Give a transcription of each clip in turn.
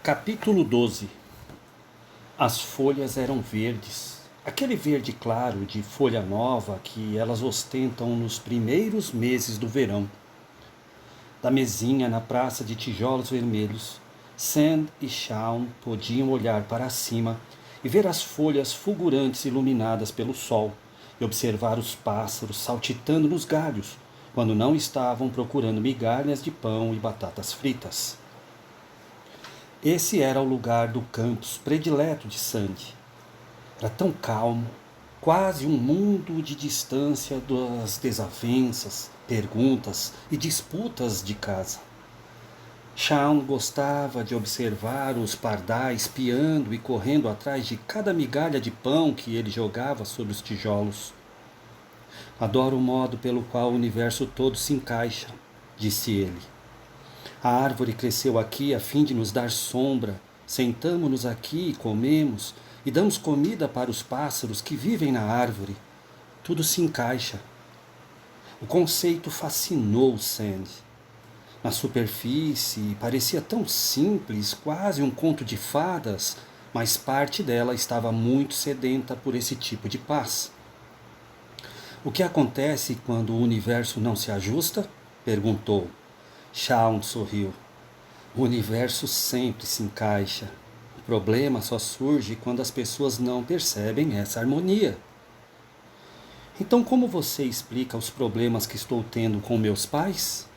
Capítulo 12. As folhas eram verdes, aquele verde claro de folha nova que elas ostentam nos primeiros meses do verão. Da mesinha na praça de tijolos vermelhos, Sand e Shaun podiam olhar para cima e ver as folhas fulgurantes iluminadas pelo sol e observar os pássaros saltitando nos galhos, quando não estavam procurando migalhas de pão e batatas fritas. Esse era o lugar do campus predileto de Sandy. Era tão calmo, quase um mundo de distância das desavenças, perguntas e disputas de casa. Shaun gostava de observar os pardais piando e correndo atrás de cada migalha de pão que ele jogava sobre os tijolos. Adoro o modo pelo qual o universo todo se encaixa, disse ele. A árvore cresceu aqui a fim de nos dar sombra. Sentamo-nos aqui e comemos, e damos comida para os pássaros que vivem na árvore. Tudo se encaixa. O conceito fascinou Sandy. Na superfície parecia tão simples, quase um conto de fadas, mas parte dela estava muito sedenta por esse tipo de paz. O que acontece quando o universo não se ajusta? Perguntou. Shaun sorriu. O universo sempre se encaixa. O problema só surge quando as pessoas não percebem essa harmonia. Então, como você explica os problemas que estou tendo com meus pais?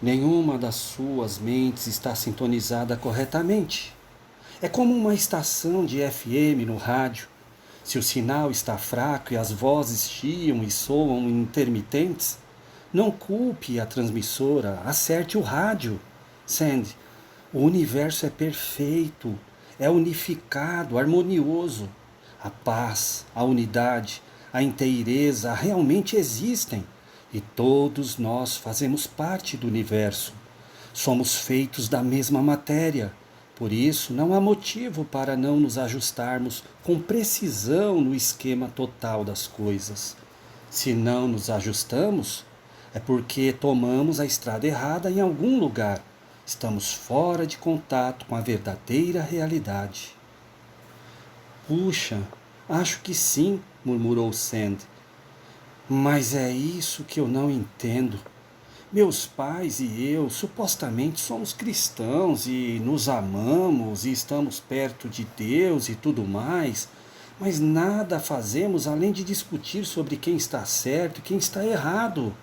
Nenhuma das suas mentes está sintonizada corretamente. É como uma estação de FM no rádio. Se o sinal está fraco e as vozes chiam e soam intermitentes, não culpe a transmissora, acerte o rádio. Sandy, o universo é perfeito, é unificado, harmonioso. A paz, a unidade, a inteireza realmente existem e todos nós fazemos parte do universo. Somos feitos da mesma matéria. Por isso, não há motivo para não nos ajustarmos com precisão no esquema total das coisas. Se não nos ajustamos, é porque tomamos a estrada errada em algum lugar. Estamos fora de contato com a verdadeira realidade. Puxa, acho que sim, murmurou Sandy. Mas é isso que eu não entendo. Meus pais e eu supostamente somos cristãos e nos amamos e estamos perto de Deus e tudo mais, mas nada fazemos além de discutir sobre quem está certo e quem está errado.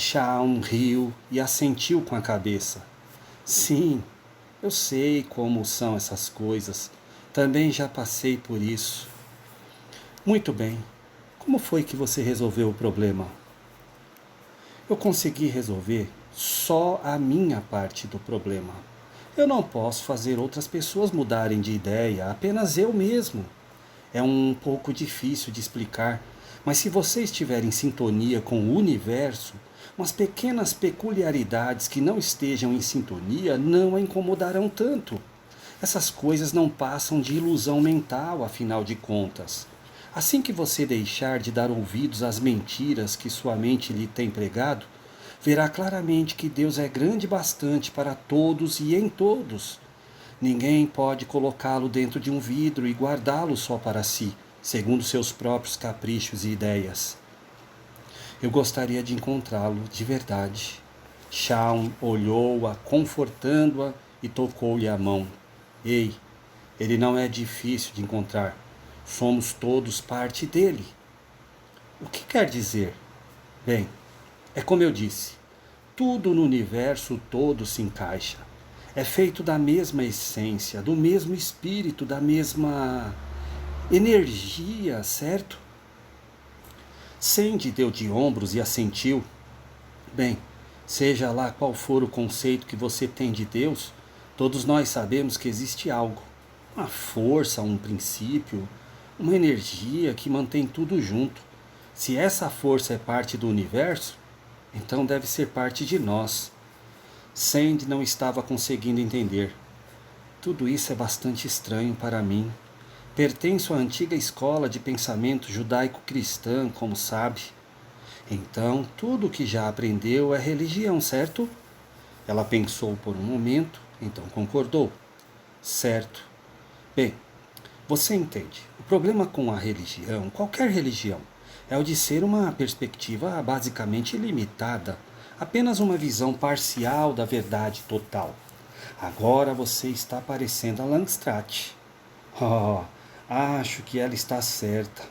Shaun riu e assentiu com a cabeça. Sim, eu sei como são essas coisas. Também já passei por isso. Muito bem. Como foi que você resolveu o problema? Eu consegui resolver só a minha parte do problema. Eu não posso fazer outras pessoas mudarem de ideia, apenas eu mesmo. É um pouco difícil de explicar, mas se você estiver em sintonia com o universo, umas pequenas peculiaridades que não estejam em sintonia não a incomodarão tanto. Essas coisas não passam de ilusão mental, afinal de contas. Assim que você deixar de dar ouvidos às mentiras que sua mente lhe tem pregado, verá claramente que Deus é grande bastante para todos e em todos. Ninguém pode colocá-lo dentro de um vidro e guardá-lo só para si, segundo seus próprios caprichos e ideias. Eu gostaria de encontrá-lo de verdade. Shaun olhou-a, confortando-a e tocou-lhe a mão. Ei, ele não é difícil de encontrar. Somos todos parte dele. O que quer dizer? Bem, é como eu disse, tudo no universo todo se encaixa. É feito da mesma essência, do mesmo espírito, da mesma energia, certo? Sandy deu de ombros e assentiu. Bem, seja lá qual for o conceito que você tem de Deus, todos nós sabemos que existe algo, uma força, um princípio, uma energia que mantém tudo junto. Se essa força é parte do universo, então deve ser parte de nós. Sandy não estava conseguindo entender. Tudo isso é bastante estranho para mim. Pertenço à antiga escola de pensamento judaico-cristã, como sabe. Então, tudo o que já aprendeu é religião, certo? Ela pensou por um momento Então concordou. Certo. Bem, você entende. O problema com a religião, qualquer religião, é o de ser uma perspectiva basicamente limitada, apenas uma visão parcial da verdade total. Agora você está parecendo a Langstrath. Oh, acho que ela está certa.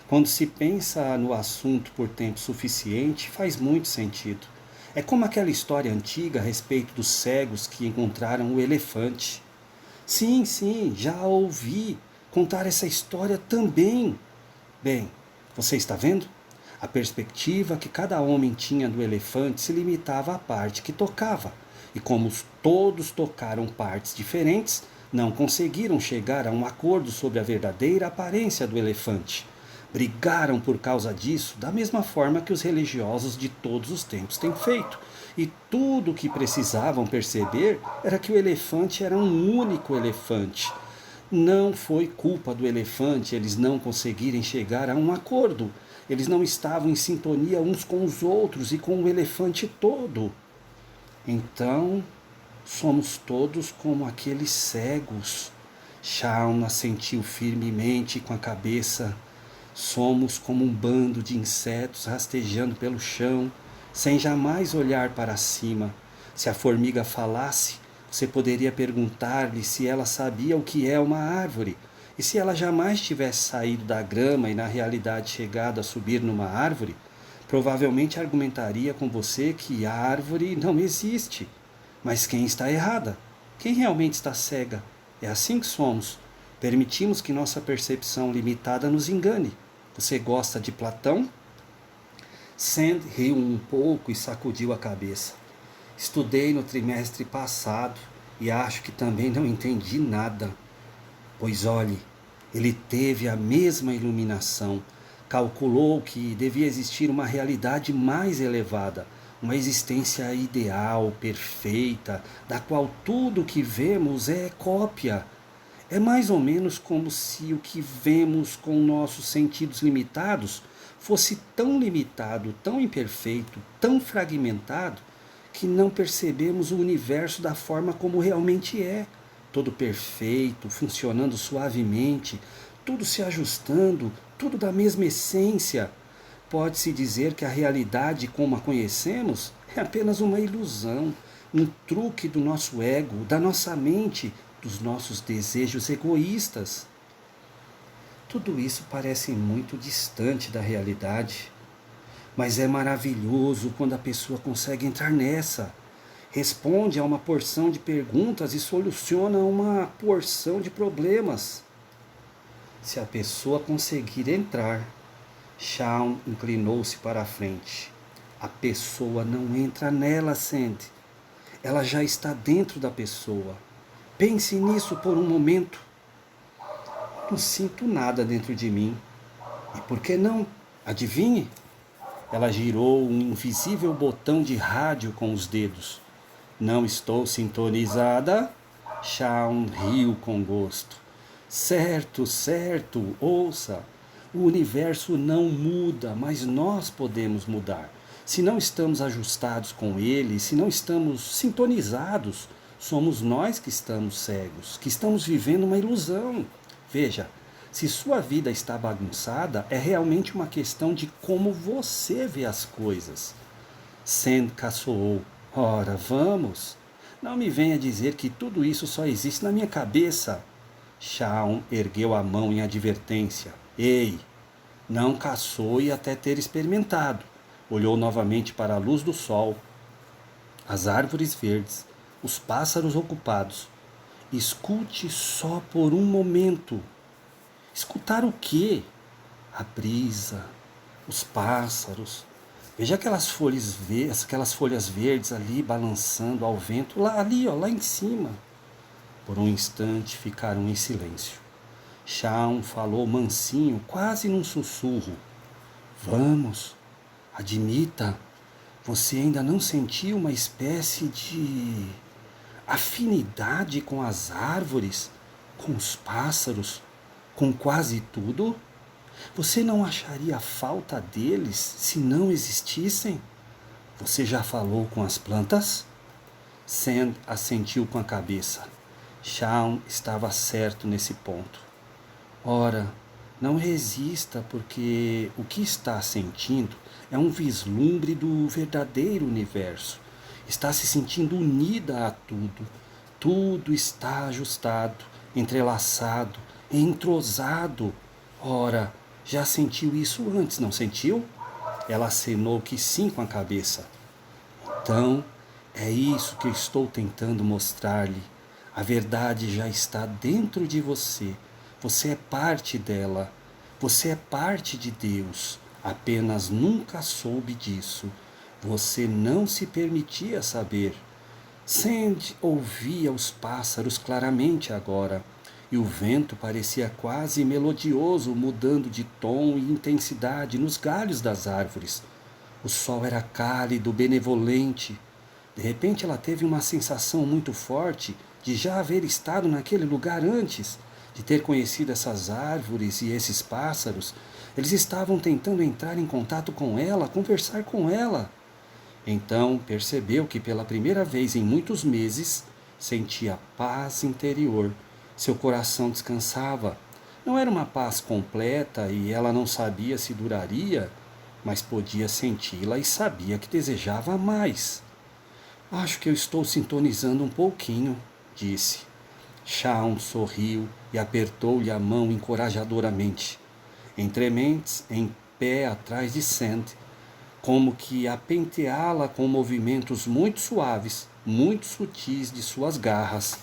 Quando se pensa no assunto por tempo suficiente, faz muito sentido. É como aquela história antiga a respeito dos cegos que encontraram o elefante. Sim, sim, já ouvi contar essa história também. Bem, você está vendo? A perspectiva que cada homem tinha do elefante se limitava à parte que tocava, e como todos tocaram partes diferentes, não conseguiram chegar a um acordo sobre a verdadeira aparência do elefante. Brigaram por causa disso, da mesma forma que os religiosos de todos os tempos têm feito. E tudo o que precisavam perceber era que o elefante era um único elefante. Não foi culpa do elefante eles não conseguirem chegar a um acordo. Eles não estavam em sintonia uns com os outros e com o elefante todo. Então, somos todos como aqueles cegos. Shaun assentiu firmemente com a cabeça. Somos como um bando de insetos rastejando pelo chão, sem jamais olhar para cima. Se a formiga falasse, você poderia perguntar-lhe se ela sabia o que é uma árvore, e se ela jamais tivesse saído da grama e na realidade chegado a subir numa árvore, provavelmente argumentaria com você que a árvore não existe. Mas quem está errada? Quem realmente está cega? É assim que somos. Permitimos que nossa percepção limitada nos engane. Você gosta de Platão? Sand riu um pouco e sacudiu a cabeça. Estudei no trimestre passado e acho que também não entendi nada. Pois olhe, ele teve a mesma iluminação, calculou que devia existir uma realidade mais elevada, uma existência ideal, perfeita, da qual tudo o que vemos é cópia. É mais ou menos como se o que vemos com nossos sentidos limitados fosse tão limitado, tão imperfeito, tão fragmentado, que não percebemos o universo da forma como realmente é. Todo perfeito, funcionando suavemente, tudo se ajustando, tudo da mesma essência. Pode-se dizer que a realidade como a conhecemos é apenas uma ilusão, um truque do nosso ego, da nossa mente, dos nossos desejos egoístas. Tudo isso parece muito distante da realidade, mas é maravilhoso quando a pessoa consegue entrar nessa. Responde a uma porção de perguntas e soluciona uma porção de problemas. Se a pessoa conseguir entrar, Shaun inclinou-se para a frente. A pessoa não entra nela, Sandy. Ela já está dentro da pessoa. Pense nisso por um momento. Não sinto nada dentro de mim. E por que não? Adivinhe? Ela girou um invisível botão de rádio com os dedos. Não estou sintonizada? Shaun riu com gosto. Certo, certo, ouça. O universo não muda, mas nós podemos mudar. Se não estamos ajustados com ele, se não estamos sintonizados, somos nós que estamos cegos, que estamos vivendo uma ilusão. Veja, se sua vida está bagunçada, é realmente uma questão de como você vê as coisas. Sand caçoou. Ora, vamos. Não me venha dizer que tudo isso só existe na minha cabeça. Shaun ergueu a mão em advertência. Ei, não caçoe até ter experimentado. Olhou novamente para a luz do sol, as árvores verdes, os pássaros ocupados. Escute só por um momento. Escutar o quê? A brisa, os pássaros. Veja aquelas folhas verdes ali balançando ao vento, lá ali, ó, lá em cima. Por um instante ficaram em silêncio. Shaun falou mansinho, quase num sussurro. Vamos, admita, você ainda não sentiu uma espécie de afinidade com as árvores, com os pássaros, com quase tudo? Você não acharia falta deles se não existissem? Você já falou com as plantas? Sand assentiu com a cabeça. Shaun estava certo nesse ponto. Ora, não resista, porque o que está sentindo é um vislumbre do verdadeiro universo. Está se sentindo unida a tudo. Tudo está ajustado, entrelaçado, entrosado. Ora, já sentiu isso antes, não sentiu? Ela acenou que sim com a cabeça. Então, é isso que eu estou tentando mostrar-lhe. A verdade já está dentro de você. Você é parte dela. Você é parte de Deus. Apenas nunca soube disso. Você não se permitia saber. Sandy ouvia os pássaros claramente agora, e o vento parecia quase melodioso, mudando de tom e intensidade nos galhos das árvores. O sol era cálido, benevolente. De repente ela teve uma sensação muito forte de já haver estado naquele lugar antes, de ter conhecido essas árvores e esses pássaros. Eles estavam tentando entrar em contato com ela, conversar com ela. Então percebeu que pela primeira vez em muitos meses sentia paz interior. Seu coração descansava. Não era uma paz completa e ela não sabia se duraria, mas podia senti-la e sabia que desejava mais. Acho que eu estou sintonizando um pouquinho, disse. Shaun sorriu e apertou-lhe a mão encorajadoramente. Entre mentes, em pé atrás de Sand, como que a penteá-la com movimentos muito suaves, muito sutis de suas garras.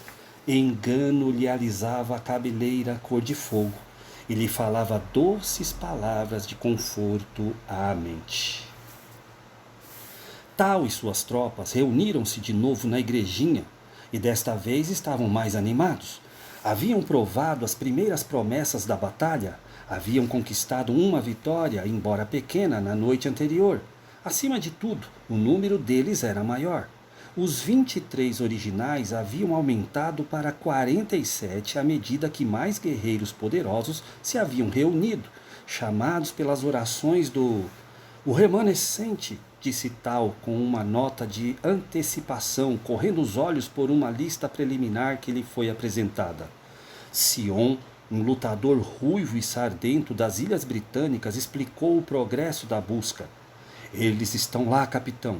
Engano lhe alisava a cabeleira cor de fogo e lhe falava doces palavras de conforto à mente. Tal e suas tropas reuniram-se de novo na igrejinha e desta vez estavam mais animados. Haviam provado as primeiras promessas da batalha, haviam conquistado uma vitória, embora pequena, na noite anterior. Acima de tudo, o número deles era maior. Os 23 originais haviam aumentado para 47 à medida que mais guerreiros poderosos se haviam reunido, chamados pelas orações do o remanescente, disse Tal com uma nota de antecipação, correndo os olhos por uma lista preliminar que lhe foi apresentada. Sion, um lutador ruivo e sardento das Ilhas Britânicas, explicou o progresso da busca. Eles estão lá, capitão,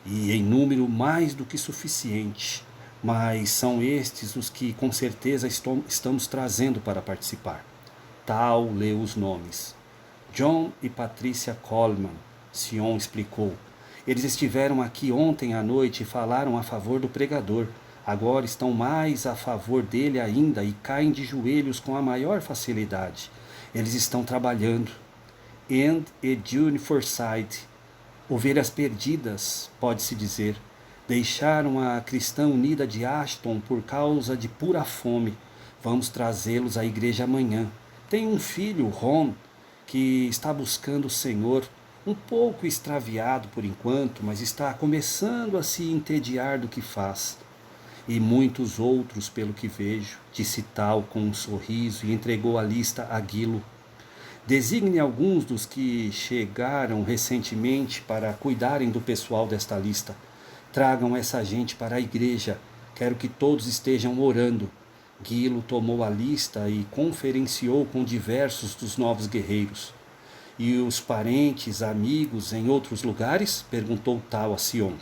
e em número mais do que suficiente, mas são estes os que com certeza estamos trazendo para participar. Tal leu os nomes. John e Patricia Coleman, Sion explicou. Eles estiveram aqui ontem à noite e falaram a favor do pregador. Agora estão mais a favor dele ainda e caem de joelhos com a maior facilidade. Eles estão trabalhando. And e June Forsyth, ovelhas perdidas, pode-se dizer, deixaram a Cristã Unida de Ashton por causa de pura fome. Vamos trazê-los à igreja amanhã. Tem um filho, Ron, que está buscando o Senhor, um pouco extraviado por enquanto, mas está começando a se entediar do que faz. E muitos outros, pelo que vejo, disse Tal com um sorriso e entregou a lista a Guilo. Designe alguns dos que chegaram recentemente para cuidarem do pessoal desta lista. Tragam essa gente para a igreja. Quero que todos estejam orando. Guilo tomou a lista e conferenciou com diversos dos novos guerreiros. E os parentes, amigos em outros lugares? Perguntou Tal a Sion.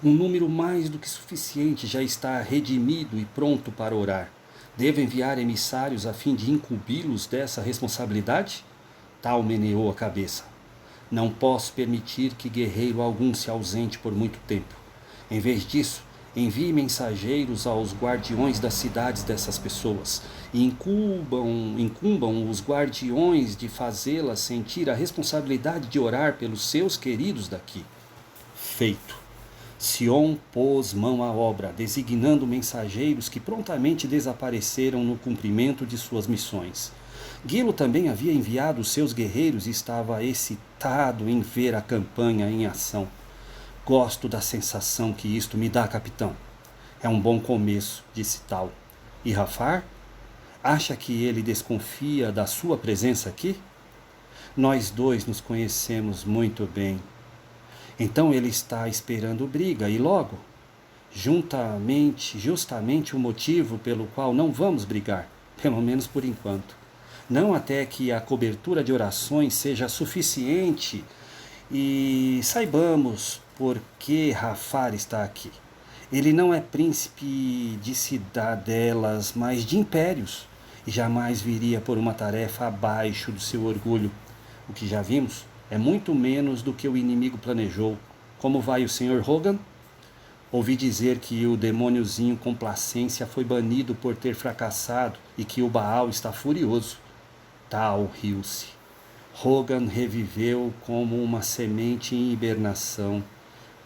Um número mais do que suficiente já está redimido e pronto para orar. Devo enviar emissários a fim de incumbi-los dessa responsabilidade? Tal meneou a cabeça. Não posso permitir que guerreiro algum se ausente por muito tempo. Em vez disso, envie mensageiros aos guardiões das cidades dessas pessoas e incumbam os guardiões de fazê-las sentir a responsabilidade de orar pelos seus queridos daqui. Feito. Sion pôs mão à obra, designando mensageiros que prontamente desapareceram no cumprimento de suas missões. Guilo também havia enviado seus guerreiros e estava excitado em ver a campanha em ação. Gosto da sensação que isto me dá, capitão. É um bom começo, disse Tal. E Rafar? Acha que ele desconfia da sua presença aqui? Nós dois nos conhecemos muito bem. Então ele está esperando briga, e logo? Justamente o motivo pelo qual não vamos brigar, pelo menos por enquanto. Não até que a cobertura de orações seja suficiente e saibamos por que Rafar está aqui. Ele não é príncipe de cidadelas, mas de impérios, e jamais viria por uma tarefa abaixo do seu orgulho. O que já vimos é muito menos do que o inimigo planejou. Como vai o Sr. Hogan? Ouvi dizer que o demôniozinho complacência foi banido por ter fracassado e que o Baal está furioso. Tal riu-se. Hogan reviveu como uma semente em hibernação.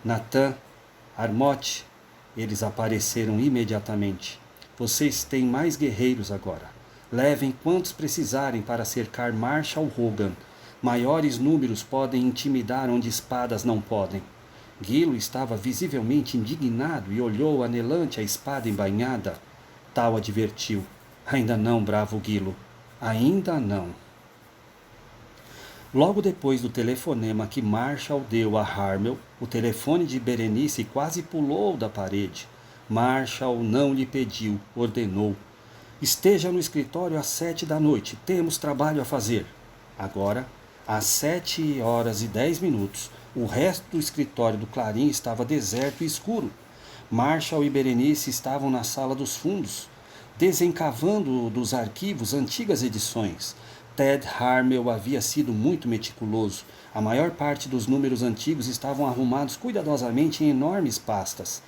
Nathan, Armote, eles apareceram imediatamente. Vocês têm mais guerreiros agora. Levem quantos precisarem para cercar Marshal Hogan. Maiores números podem intimidar onde espadas não podem. Guilo estava visivelmente indignado e olhou anelante a espada embainhada. Tal advertiu. Ainda não, bravo Guilo. Ainda não. Logo depois do telefonema que Marshall deu a Harmel, o telefone de Berenice quase pulou da parede. Marshall não lhe pediu, ordenou. Esteja no escritório às 7 da noite, temos trabalho a fazer. Agora, às 7h10, o resto do escritório do Clarim estava deserto e escuro. Marshall e Berenice estavam na sala dos fundos, desencavando dos arquivos antigas edições. Ted Harmel havia sido muito meticuloso. A maior parte dos números antigos estavam arrumados cuidadosamente em enormes pastas.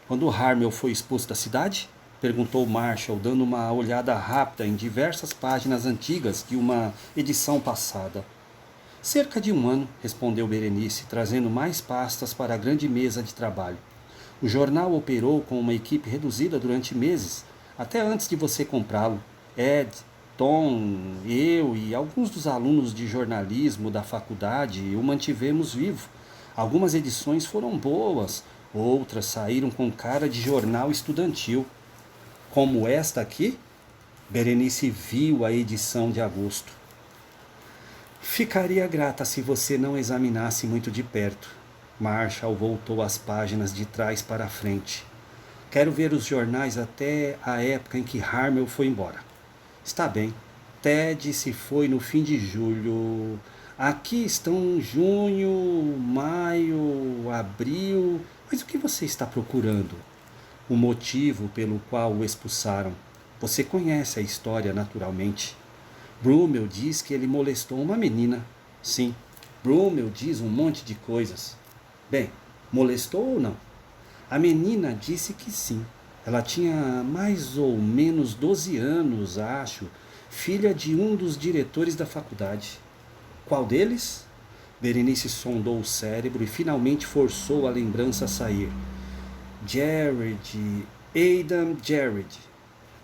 Quando Harmel foi expulso da cidade? Perguntou Marshall, dando uma olhada rápida em diversas páginas antigas de uma edição passada. Cerca de 1 ano, respondeu Berenice, trazendo mais pastas para a grande mesa de trabalho. O jornal operou com uma equipe reduzida durante meses, até antes de você comprá-lo. Ed, Tom, eu e alguns dos alunos de jornalismo da faculdade o mantivemos vivo. Algumas edições foram boas, outras saíram com cara de jornal estudantil. Como esta aqui? Berenice viu a edição de agosto. Ficaria grata se você não examinasse muito de perto. Marshall voltou as páginas de trás para a frente. Quero ver os jornais até a época em que Harmel foi embora. Está bem. Ted se foi no fim de julho. Aqui estão junho, maio, abril. Mas o que você está procurando? O motivo pelo qual o expulsaram. Você conhece a história naturalmente. Brummel diz que ele molestou uma menina. Sim, Brummel diz um monte de coisas. Bem, molestou ou não? A menina disse que sim. Ela tinha mais ou menos 12 anos, acho, filha de um dos diretores da faculdade. Qual deles? Berenice sondou o cérebro e finalmente forçou a lembrança a sair. Adam Jared.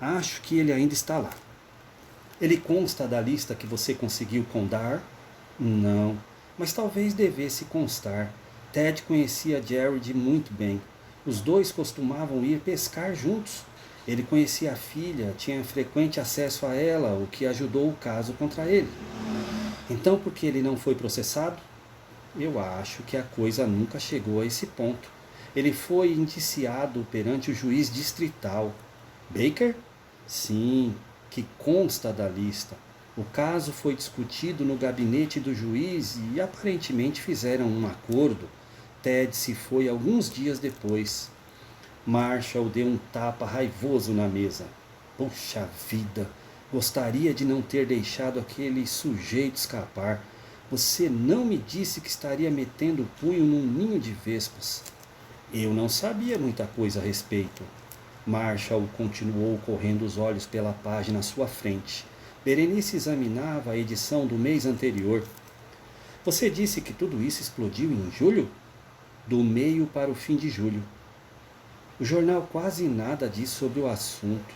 Acho que ele ainda está lá. Ele consta da lista que você conseguiu com Dar? Não, mas talvez devesse constar. Ted conhecia Jared muito bem. Os dois costumavam ir pescar juntos. Ele conhecia a filha, tinha frequente acesso a ela, o que ajudou o caso contra ele. Então, por que ele não foi processado? Eu acho que a coisa nunca chegou a esse ponto. Ele foi indiciado perante o juiz distrital. Baker? Sim, que consta da lista. O caso foi discutido no gabinete do juiz e aparentemente fizeram um acordo. Ted se foi alguns dias depois. Marshall deu um tapa raivoso na mesa. Puxa vida, gostaria de não ter deixado aquele sujeito escapar. Você não me disse que estaria metendo o punho num ninho de vespas. Eu não sabia muita coisa a respeito. Marshall continuou correndo os olhos pela página à sua frente. Berenice examinava a edição do mês anterior. Você disse que tudo isso explodiu em julho? Do meio para o fim de julho. O jornal quase nada diz sobre o assunto.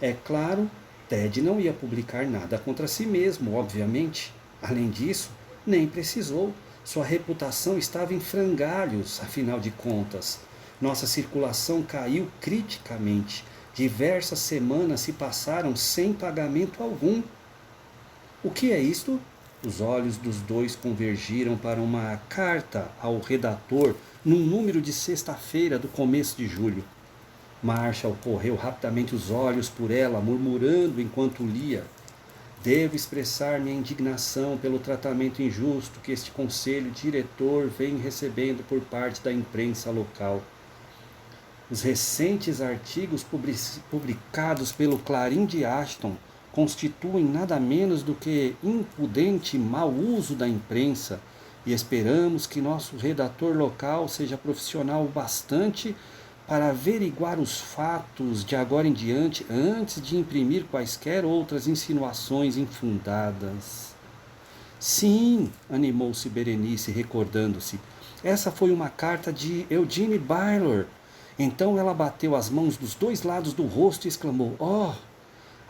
É claro, Ted não ia publicar nada contra si mesmo, obviamente. Além disso, nem precisou. Sua reputação estava em frangalhos, afinal de contas. Nossa circulação caiu criticamente. Diversas semanas se passaram sem pagamento algum. O que é isto? Os olhos dos dois convergiram para uma carta ao redator num número de sexta-feira do começo de julho. Marshall correu rapidamente os olhos por ela, murmurando enquanto lia: devo expressar minha indignação pelo tratamento injusto que este conselho diretor vem recebendo por parte da imprensa local. Os recentes artigos publicados pelo Clarim de Ashton constituem nada menos do que impudente mau uso da imprensa, e esperamos que nosso redator local seja profissional o bastante para averiguar os fatos de agora em diante antes de imprimir quaisquer outras insinuações infundadas. Sim, animou-se Berenice, recordando-se. Essa foi uma carta de Eugene Baylor. Então ela bateu as mãos dos dois lados do rosto e exclamou: "Oh,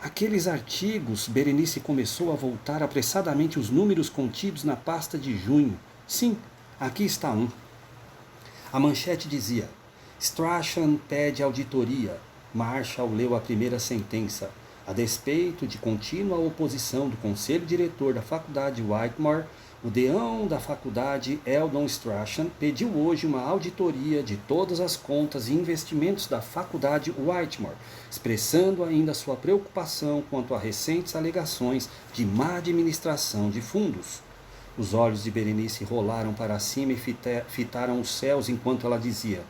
aqueles artigos!" Berenice começou a voltar apressadamente os números contidos na pasta de junho. Sim, aqui está um. A manchete dizia: Strachan pede auditoria. Marshall leu a primeira sentença. A despeito de contínua oposição do conselho diretor da faculdade Whitmore, o deão da faculdade, Eldon Strachan, pediu hoje uma auditoria de todas as contas e investimentos da faculdade Whitmore, expressando ainda sua preocupação quanto a recentes alegações de má administração de fundos. Os olhos de Berenice rolaram para cima e fitaram os céus enquanto ela dizia: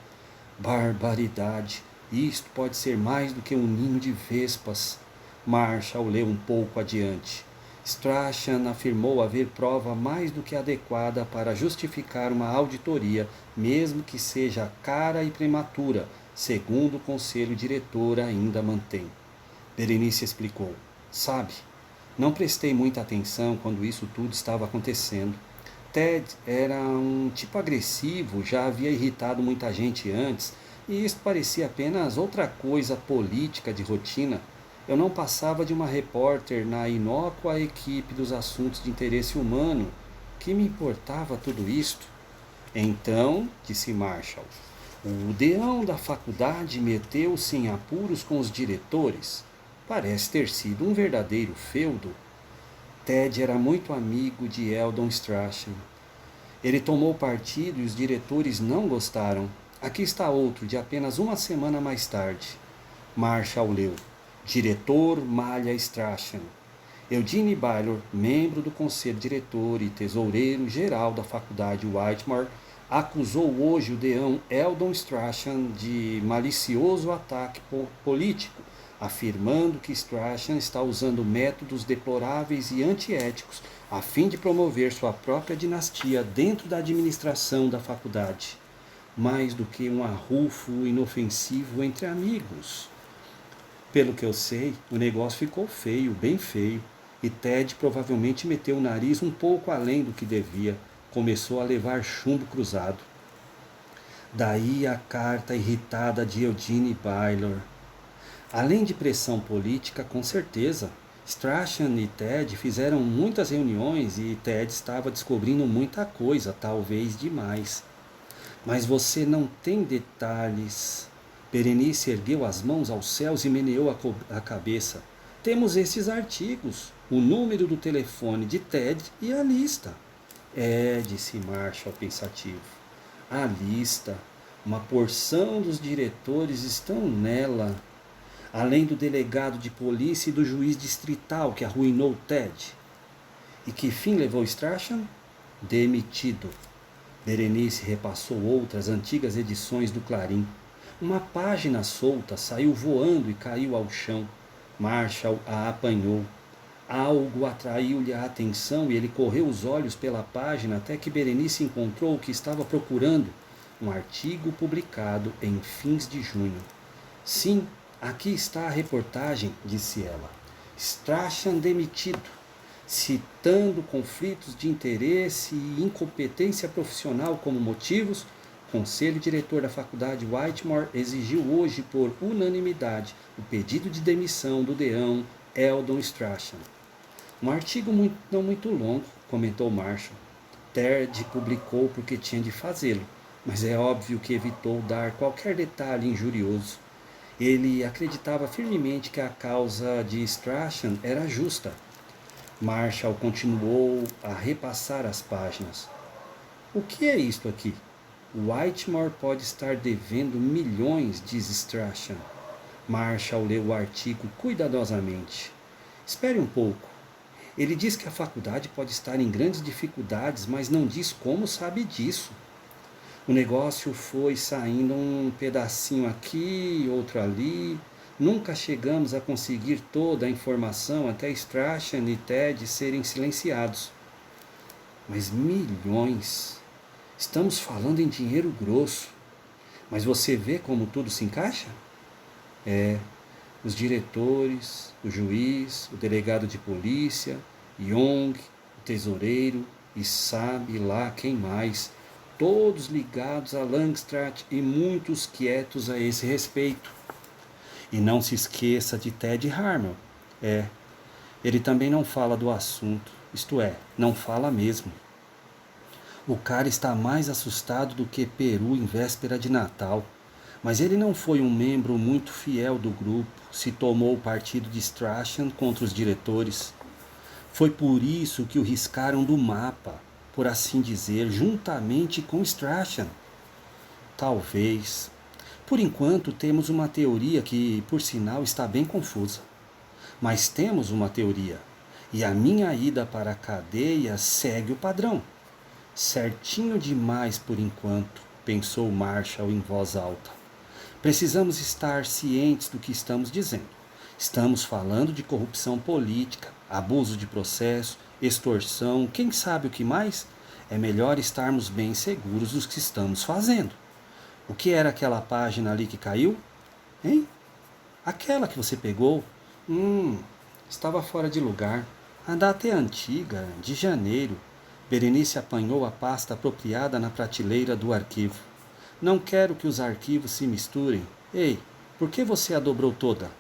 barbaridade, isto pode ser mais do que um ninho de vespas. Marshall leu um pouco adiante. Strachan afirmou haver prova mais do que adequada para justificar uma auditoria, mesmo que seja cara e prematura, segundo o conselho diretor ainda mantém. Berenice explicou: sabe, não prestei muita atenção quando isso tudo estava acontecendo. Ted era um tipo agressivo, já havia irritado muita gente antes, e isso parecia apenas outra coisa política de rotina. Eu não passava de uma repórter na inócua equipe dos assuntos de interesse humano. Que me importava tudo isto? Então, disse Marshall, o deão da faculdade meteu-se em apuros com os diretores. Parece ter sido um verdadeiro feudo. Ted era muito amigo de Eldon Strachan. Ele tomou partido e os diretores não gostaram. Aqui está outro, de apenas uma semana mais tarde. Marshall leu: Diretor Malha Strachan. Eugene Baylor, membro do conselho diretor e tesoureiro-geral da faculdade Whitmore, acusou hoje o deão Eldon Strachan de malicioso ataque político, afirmando que Strachan está usando métodos deploráveis e antiéticos a fim de promover sua própria dinastia dentro da administração da faculdade, mais do que um arrufo inofensivo entre amigos. Pelo que eu sei, o negócio ficou feio, bem feio, e Ted provavelmente meteu o nariz um pouco além do que devia, começou a levar chumbo cruzado. Daí a carta irritada de Eugene Baylor. Além de pressão política, com certeza, Strachan e Ted fizeram muitas reuniões e Ted estava descobrindo muita coisa, talvez demais. Mas você não tem detalhes. Berenice ergueu as mãos aos céus e meneou a cabeça. Temos esses artigos, o número do telefone de Ted e a lista. Disse Marshall pensativo. A lista. Uma porção dos diretores estão nela. Além do delegado de polícia e do juiz distrital que arruinou Ted. E que fim levou Strachan? Demitido. Berenice repassou outras antigas edições do Clarim. Uma página solta saiu voando e caiu ao chão. Marshall a apanhou. Algo atraiu-lhe a atenção e ele correu os olhos pela página até que Berenice encontrou o que estava procurando. Um artigo publicado em fins de junho. Sim, aqui está a reportagem, disse ela. Strachan demitido. Citando conflitos de interesse e incompetência profissional como motivos, o conselho diretor da faculdade Whitmore exigiu hoje por unanimidade o pedido de demissão do deão Eldon Strachan. Um artigo não muito longo, comentou Marshall. Ted publicou porque tinha de fazê-lo, mas é óbvio que evitou dar qualquer detalhe injurioso. Ele acreditava firmemente que a causa de Strachan era justa. Marshall continuou a repassar as páginas. O que é isto aqui? Whitmore pode estar devendo milhões, diz Strachan. Marshall leu o artigo cuidadosamente. Espere um pouco. Ele diz que a faculdade pode estar em grandes dificuldades, mas não diz como sabe disso. O negócio foi saindo um pedacinho aqui, outro ali. Nunca chegamos a conseguir toda a informação até Strachan e Ted serem silenciados. Mas milhões! Estamos falando em dinheiro grosso. Mas você vê como tudo se encaixa? Os diretores, o juiz, o delegado de polícia, Young, o tesoureiro e sabe lá quem mais, todos ligados a Langstrath e muitos quietos a esse respeito. E não se esqueça de Ted Harmel. Ele também não fala do assunto, isto é, não fala mesmo. O cara está mais assustado do que peru em véspera de Natal. Mas ele não foi um membro muito fiel do grupo, se tomou o partido de Strachan contra os diretores. Foi por isso que o riscaram do mapa, por assim dizer, juntamente com Strachan. Talvez. Por enquanto temos uma teoria que, por sinal, está bem confusa. Mas temos uma teoria, e a minha ida para a cadeia segue o padrão. Certinho demais por enquanto, pensou Marshall em voz alta. Precisamos estar cientes do que estamos dizendo. Estamos falando de corrupção política, abuso de processo, extorsão, quem sabe o que mais? É melhor estarmos bem seguros do que estamos fazendo. O que era aquela página ali que caiu? Hein? Aquela que você pegou? Estava fora de lugar. A data é antiga, de janeiro. Berenice apanhou a pasta apropriada na prateleira do arquivo. Não quero que os arquivos se misturem. Ei, por que você a dobrou toda?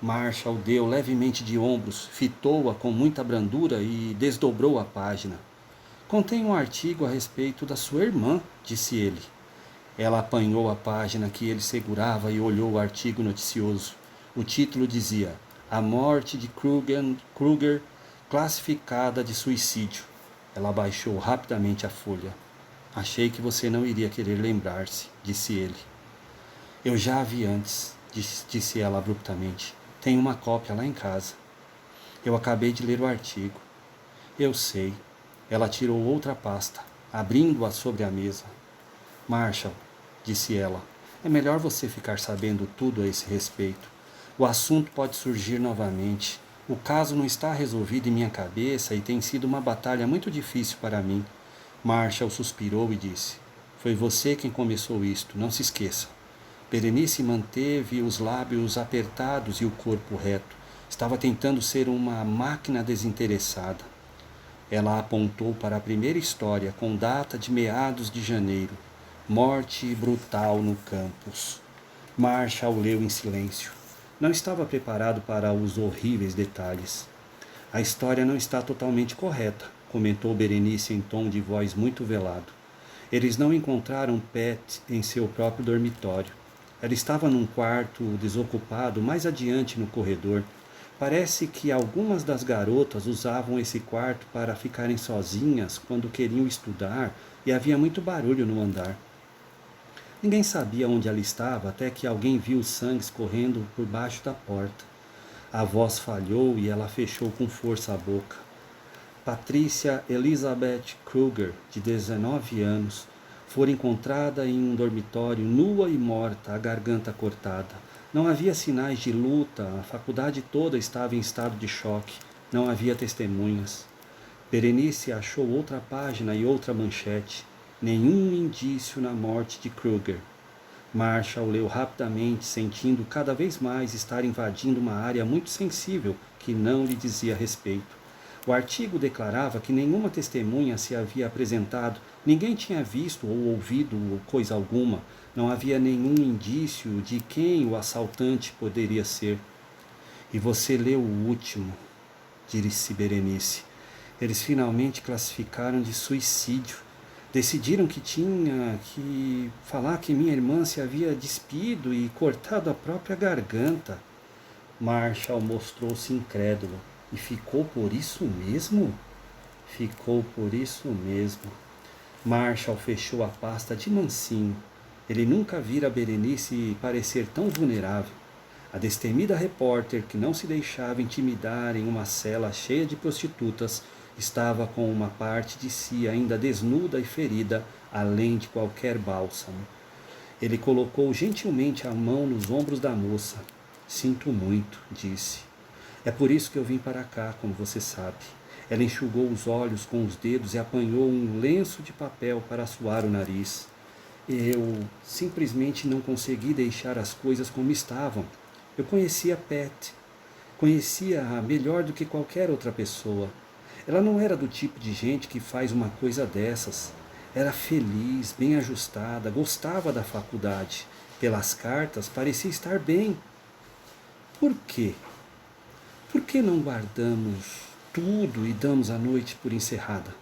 Marshall deu levemente de ombros, fitou-a com muita brandura e desdobrou a página. Contém um artigo a respeito da sua irmã, disse ele. Ela apanhou a página que ele segurava e olhou o artigo noticioso. O título dizia: A morte de Kruger classificada de suicídio. Ela abaixou rapidamente a folha. Achei que você não iria querer lembrar-se, disse ele. Eu já a vi antes, disse ela abruptamente. Tenho uma cópia lá em casa. Eu acabei de ler o artigo. Eu sei. Ela tirou outra pasta, abrindo-a sobre a mesa. Marshall, disse ela, é melhor você ficar sabendo tudo a esse respeito. O assunto pode surgir novamente. O caso não está resolvido em minha cabeça e tem sido uma batalha muito difícil para mim. Marshall suspirou e disse: Foi você quem começou isto, não se esqueça. Berenice manteve os lábios apertados e o corpo reto. Estava tentando ser uma máquina desinteressada. Ela apontou para a primeira história, com data de meados de janeiro. Morte brutal no campus. Marshall leu em silêncio. Não estava preparado para os horríveis detalhes. A história não está totalmente correta, comentou Berenice em tom de voz muito velado. Eles não encontraram Pat em seu próprio dormitório. Ela estava num quarto desocupado mais adiante no corredor. Parece que algumas das garotas usavam esse quarto para ficarem sozinhas quando queriam estudar e havia muito barulho no andar. Ninguém sabia onde ela estava até que alguém viu o sangue escorrendo por baixo da porta. A voz falhou e ela fechou com força a boca. Patrícia Elizabeth Kruger, de 19 anos, fora encontrada em um dormitório nua e morta, a garganta cortada. Não havia sinais de luta, a faculdade toda estava em estado de choque, não havia testemunhas. Berenice achou outra página e outra manchete. Nenhum indício na morte de Kruger. Marshall leu rapidamente, sentindo cada vez mais estar invadindo uma área muito sensível que não lhe dizia respeito. O artigo declarava que nenhuma testemunha se havia apresentado, ninguém tinha visto ou ouvido coisa alguma, não havia nenhum indício de quem o assaltante poderia ser. E você leu o último, disse Berenice. Eles finalmente classificaram de suicídio. Decidiram que tinha que falar que minha irmã se havia despido e cortado a própria garganta. Marshall mostrou-se incrédulo. E ficou por isso mesmo? Ficou por isso mesmo. Marshall fechou a pasta de mansinho. Ele nunca vira Berenice parecer tão vulnerável. A destemida repórter, que não se deixava intimidar em uma cela cheia de prostitutas, estava com uma parte de si ainda desnuda e ferida, além de qualquer bálsamo. Ele colocou gentilmente a mão nos ombros da moça. Sinto muito, disse. É por isso que eu vim para cá, como você sabe. Ela enxugou os olhos com os dedos e apanhou um lenço de papel para suar o nariz. Eu simplesmente não consegui deixar as coisas como estavam. Eu conhecia Pat. Conhecia-a melhor do que qualquer outra pessoa. Ela não era do tipo de gente que faz uma coisa dessas. Era feliz, bem ajustada, gostava da faculdade. Pelas cartas, parecia estar bem. Por quê? Por que não guardamos tudo e damos a noite por encerrada?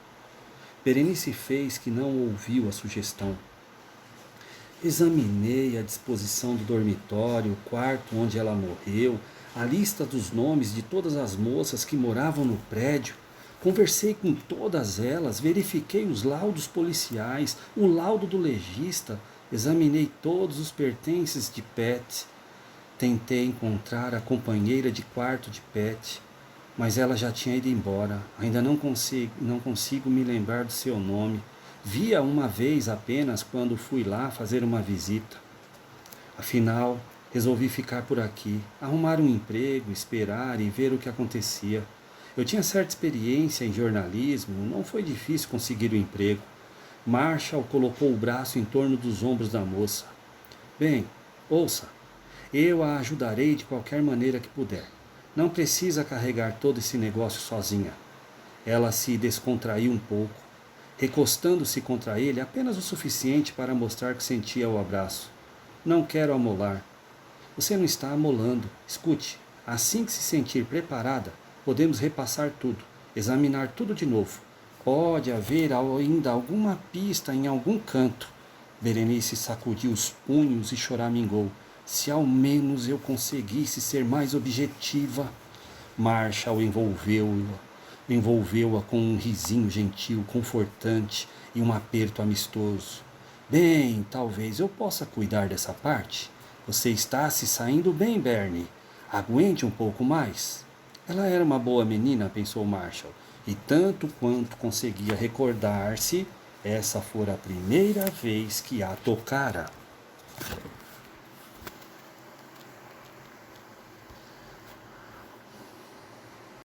Berenice fez que não ouviu a sugestão. Examinei a disposição do dormitório, o quarto onde ela morreu, a lista dos nomes de todas as moças que moravam no prédio. Conversei com todas elas, verifiquei os laudos policiais, o laudo do legista, examinei todos os pertences de Pat. Tentei encontrar a companheira de quarto de Pat, mas ela já tinha ido embora. Ainda não consigo me lembrar do seu nome. Vi-a uma vez apenas quando fui lá fazer uma visita. Afinal, resolvi ficar por aqui, arrumar um emprego, esperar e ver o que acontecia. Eu tinha certa experiência em jornalismo, não foi difícil conseguir o emprego. Marshall colocou o braço em torno dos ombros da moça. Bem, ouça, eu a ajudarei de qualquer maneira que puder. Não precisa carregar todo esse negócio sozinha. Ela se descontraiu um pouco, recostando-se contra ele apenas o suficiente para mostrar que sentia o abraço. Não quero amolar. Você não está amolando. Escute, assim que se sentir preparada, podemos repassar tudo, examinar tudo de novo. Pode haver ainda alguma pista em algum canto. Berenice sacudiu os punhos e choramingou. Se ao menos eu conseguisse ser mais objetiva. Marshall envolveu-a com um risinho gentil, confortante e um aperto amistoso. Bem, talvez eu possa cuidar dessa parte. Você está se saindo bem, Bernie. Aguente um pouco mais. Ela era uma boa menina, pensou Marshall, e tanto quanto conseguia recordar-se, essa fora a primeira vez que a tocara.